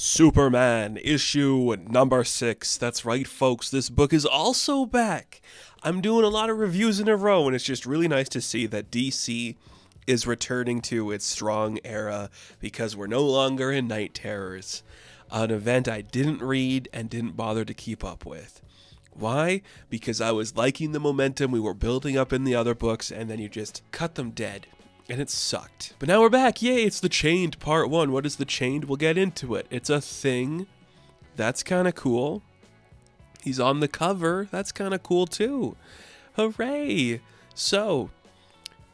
Superman, issue number 6. That's right, folks, this book is also back. I'm doing a lot of reviews in a row, and it's just really nice to see that DC is returning to its strong era because we're no longer in Night Terrors, an event I didn't read and didn't bother to keep up with. Why? Because I was liking the momentum we were building up in the other books, and then you just cut them dead. And it sucked. But now we're back. Yay, it's the Chained Part 1. What is the Chained? We'll get into it. It's a thing. That's kind of cool. He's on the cover. That's kind of cool too. Hooray! So,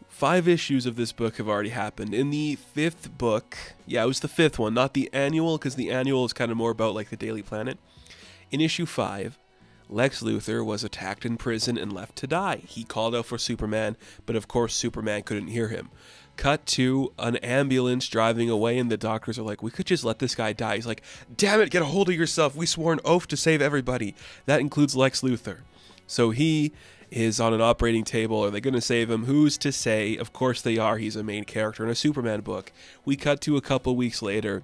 5 issues of this book have already happened. In the 5th book, yeah, it was the 5th one, not the annual, because the annual is kind of more about like the Daily Planet. In issue 5, Lex Luthor was attacked in prison and left to die. He called out for Superman, but of course Superman couldn't hear him. Cut to an ambulance driving away, and the doctors are like, we could just let this guy die. He's like, damn it, get a hold of yourself. We swore an oath to save everybody. That includes Lex Luthor. So he is on an operating table. Are they going to save him? Who's to say? Of course they are. He's a main character in a Superman book. We cut to a couple weeks later,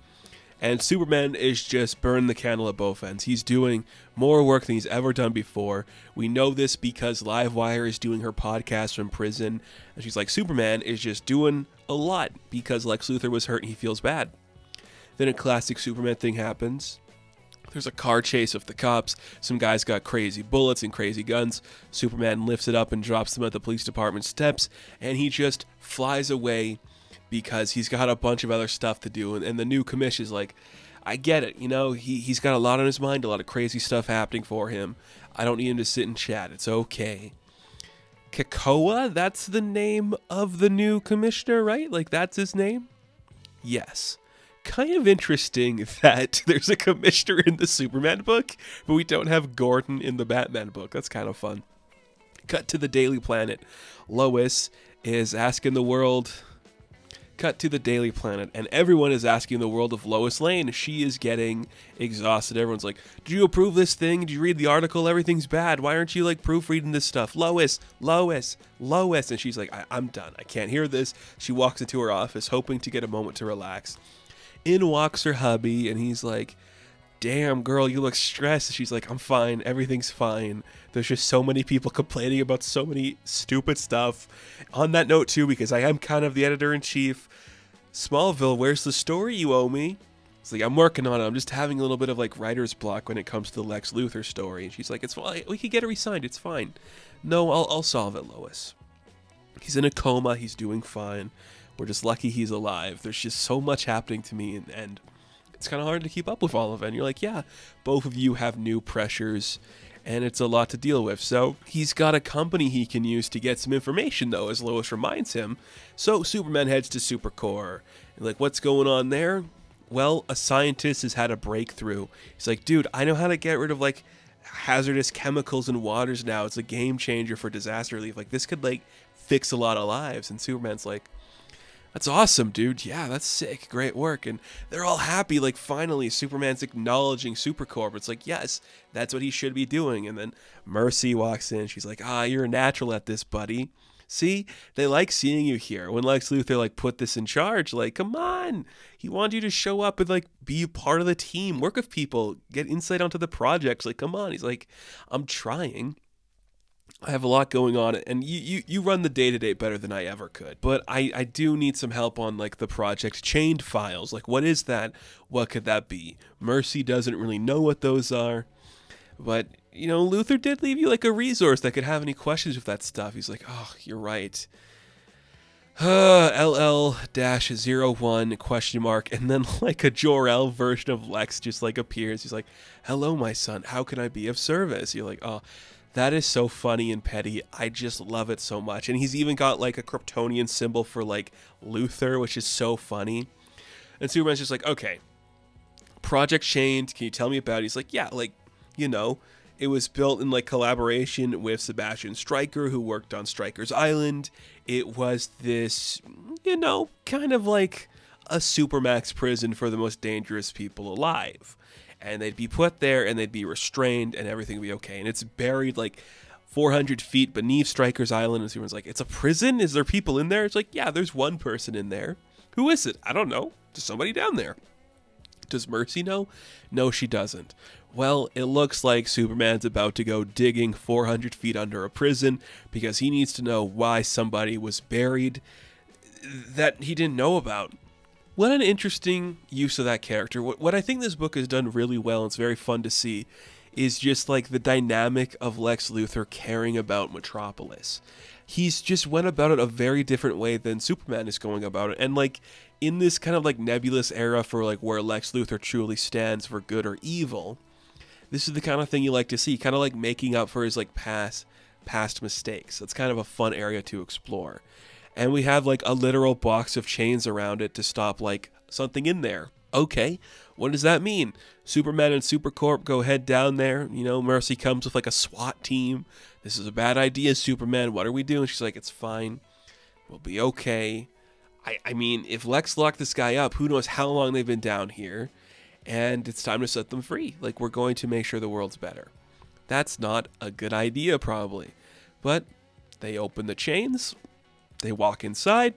and Superman is just burning the candle at both ends. He's doing more work than he's ever done before. We know this because Livewire is doing her podcast from prison. And she's like, Superman is just doing a lot because Lex Luthor was hurt and he feels bad. Then a classic Superman thing happens. There's a car chase with the cops. Some guys got crazy bullets and crazy guns. Superman lifts it up and drops them at the police department steps. And he just flies away, because he's got a bunch of other stuff to do, and the new commission is like, I get it, you know, he's got a lot on his mind, a lot of crazy stuff happening for him. I don't need him to sit and chat, it's okay. Krakoa, that's the name of the new commissioner, right? Like, that's his name? Yes. Kind of interesting that there's a commissioner in the Superman book, but we don't have Gordon in the Batman book. That's kind of fun. Cut to the Daily Planet. Lois is asking the world... Cut to the Daily Planet, and everyone is asking the world of Lois Lane. She is getting exhausted. Everyone's like, did you approve this thing? Did you read the article? Everything's bad. Why aren't you like proofreading this stuff? Lois, Lois, Lois. And she's like, I'm done. I can't hear this. She walks into her office hoping to get a moment to relax. In walks her hubby, and he's like, damn, girl, you look stressed. She's like, I'm fine. Everything's fine. There's just so many people complaining about so many stupid stuff. On that note, too, because I am kind of the editor-in-chief, Smallville, where's the story you owe me? It's like, I'm working on it. I'm just having a little bit of, like, writer's block when it comes to the Lex Luthor story. And she's like, it's fine. We could get it re-signed. It's fine. No, I'll solve it, Lois. He's in a coma. He's doing fine. We're just lucky he's alive. There's just so much happening to me, and it's kind of hard to keep up with all of it. And you're like, yeah, both of you have new pressures, and it's a lot to deal with. So he's got a company he can use to get some information, though, as Lois reminds him. So Superman heads to Supercore. And like, what's going on there? Well, a scientist has had a breakthrough. He's like, dude, I know how to get rid of, like, hazardous chemicals in waters now. It's a game changer for disaster relief. Like, this could, like, fix a lot of lives. And Superman's like, that's awesome, dude. Yeah, that's sick. Great work. And they're all happy. Like, finally, Superman's acknowledging Supercorp. It's like, yes, that's what he should be doing. And then Mercy walks in. She's like, you're a natural at this, buddy. See, they like seeing you here. When Lex Luthor, like, put this in charge, like, come on. He wanted you to show up and, like, be part of the team. Work with people. Get insight onto the projects. Like, come on. He's like, I'm trying. I have a lot going on, and you run the day-to-day better than I ever could. But I do need some help on, like, the Project Chained files. Like, what is that? What could that be? Mercy doesn't really know what those are. But, you know, Luthor did leave you, like, a resource that could have any questions with that stuff. He's like, oh, you're right. LL-01 question mark, and then, like, a Jor-El version of Lex just, like, appears. He's like, hello, my son. How can I be of service? You're like, oh... That is so funny and petty. I just love it so much. And he's even got, like, a Kryptonian symbol for, like, Luthor, which is so funny. And Superman's just like, okay, Project Chained, can you tell me about it? He's like, yeah, like, you know, it was built in, like, collaboration with Sebastian Stryker, who worked on Stryker's Island. It was this, you know, kind of like a Supermax prison for the most dangerous people alive. And they'd be put there, and they'd be restrained, and everything would be okay. And it's buried, like, 400 feet beneath Stryker's Island, and Superman's like, it's a prison? Is there people in there? It's like, yeah, there's one person in there. Who is it? I don't know. Just somebody down there. Does Mercy know? No, she doesn't. Well, it looks like Superman's about to go digging 400 feet under a prison because he needs to know why somebody was buried that he didn't know about. What an interesting use of that character. What I think this book has done really well, and it's very fun to see, is just like the dynamic of Lex Luthor caring about Metropolis. He's just went about it a very different way than Superman is going about it. And like in this kind of like nebulous era for like where Lex Luthor truly stands for good or evil, this is the kind of thing you like to see, kind of like making up for his like past mistakes. That's kind of a fun area to explore. And we have like a literal box of chains around it to stop like something in there. Okay, what does that mean? Superman and Supercorp go head down there. You know, Mercy comes with like a SWAT team. This is a bad idea, Superman. What are we doing? She's like, it's fine. We'll be okay. I mean, if Lex locked this guy up, who knows how long they've been down here. And it's time to set them free. Like, we're going to make sure the world's better. That's not a good idea, probably. But they open the chains. They walk inside.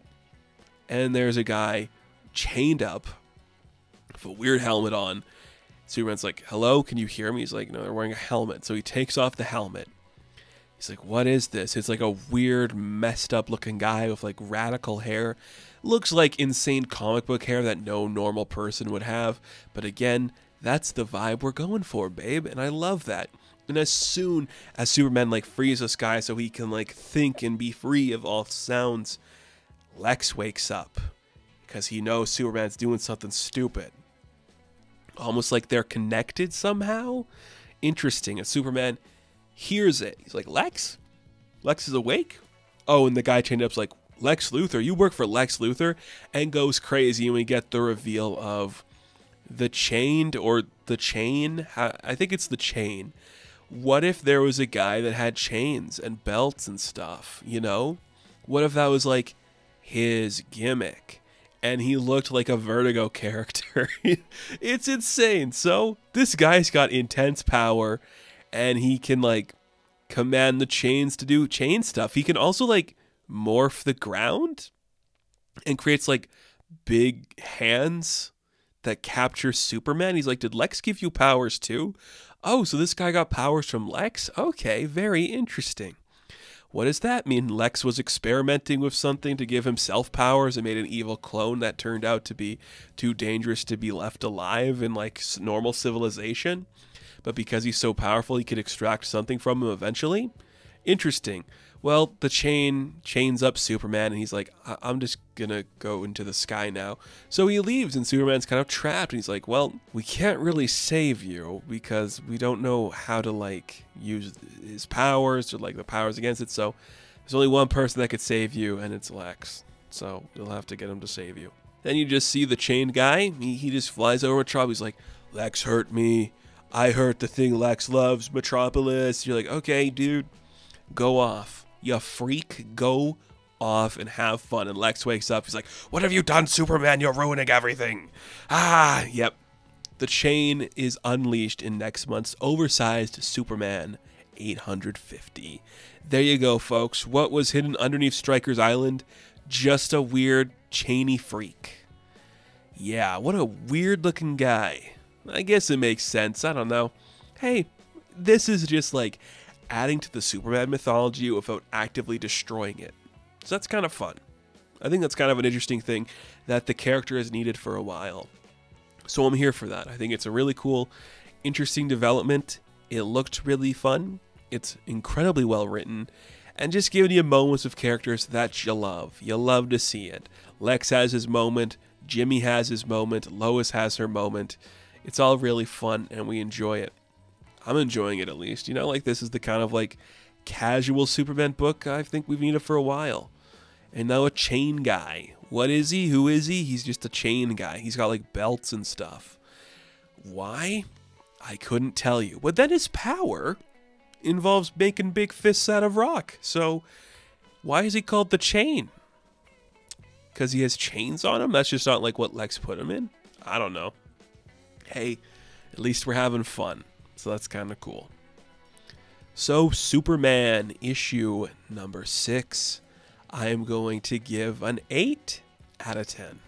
And there's a guy chained up with a weird helmet on. Superman's like, hello, can you hear me? He's like, no, they're wearing a helmet. So he takes off the helmet. He's like, what is this? It's like a weird, messed up looking guy with like radical hair. Looks like insane comic book hair that no normal person would have. But again, that's the vibe we're going for, babe. And I love that. And as soon as Superman like frees this guy so he can like think and be free of all sounds, Lex wakes up because he knows Superman's doing something stupid. Almost like they're connected somehow. Interesting. And Superman hears it. He's like, Lex? Lex is awake? Oh, and the guy chained up's like, Lex Luthor? You work for Lex Luthor? And goes crazy, and we get the reveal of the chained, or the chain. I think it's the chain. What if there was a guy that had chains and belts and stuff, you know? What if that was like his gimmick? And he looked like a Vertigo character. It's insane. So this guy's got intense power, and he can like command the chains to do chain stuff. He can also like morph the ground and creates like big hands that capture Superman. He's like, did Lex give you powers too? Oh, so this guy got powers from Lex? Okay, very interesting. What does that mean? Lex was experimenting with something to give himself powers and made an evil clone that turned out to be too dangerous to be left alive in like normal civilization. But because he's so powerful, he could extract something from him eventually? Interesting. Well, the chains up Superman, and he's like, I'm just gonna go into the sky now. So he leaves, and Superman's kind of trapped, and he's like, well, we can't really save you because we don't know how to, like, use his powers or, like, the powers against it. So there's only one person that could save you, and it's Lex. So you'll have to get him to save you. Then you just see the chained guy. He just flies over Metropolis. He's like, Lex hurt me. I hurt the thing Lex loves, Metropolis. You're like, okay, dude, go off. You freak, go off and have fun. And Lex wakes up. He's like, what have you done, Superman? You're ruining everything. Ah, yep. The chain is unleashed in next month's oversized Superman 850. There you go, folks. What was hidden underneath Stryker's Island? Just a weird, chainy freak. Yeah, what a weird-looking guy. I guess it makes sense. I don't know. Hey, this is just like adding to the Superman mythology without actively destroying it. So that's kind of fun. I think that's kind of an interesting thing that the character has needed for a while. So I'm here for that. I think it's a really cool, interesting development. It looked really fun. It's incredibly well written. And just giving you moments of characters that you love. You love to see it. Lex has his moment. Jimmy has his moment. Lois has her moment. It's all really fun, and we enjoy it. I'm enjoying it, at least. You know, like, this is the kind of, like, casual Superman book I think we've needed for a while. And now a chain guy. What is he? Who is he? He's just a chain guy. He's got, like, belts and stuff. Why? I couldn't tell you. But then his power involves making big fists out of rock. So, why is he called the Chain? Because he has chains on him? That's just not, like, what Lex put him in? I don't know. Hey, at least we're having fun. So that's kind of cool. So Superman issue number 6, I am going to give an 8 out of 10.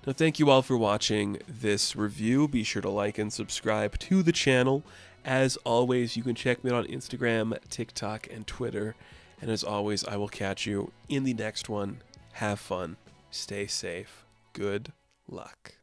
Now, thank you all for watching this review. Be sure to like and subscribe to the channel. As always, you can check me out on Instagram, TikTok, and Twitter. And as always, I will catch you in the next one. Have fun. Stay safe. Good luck.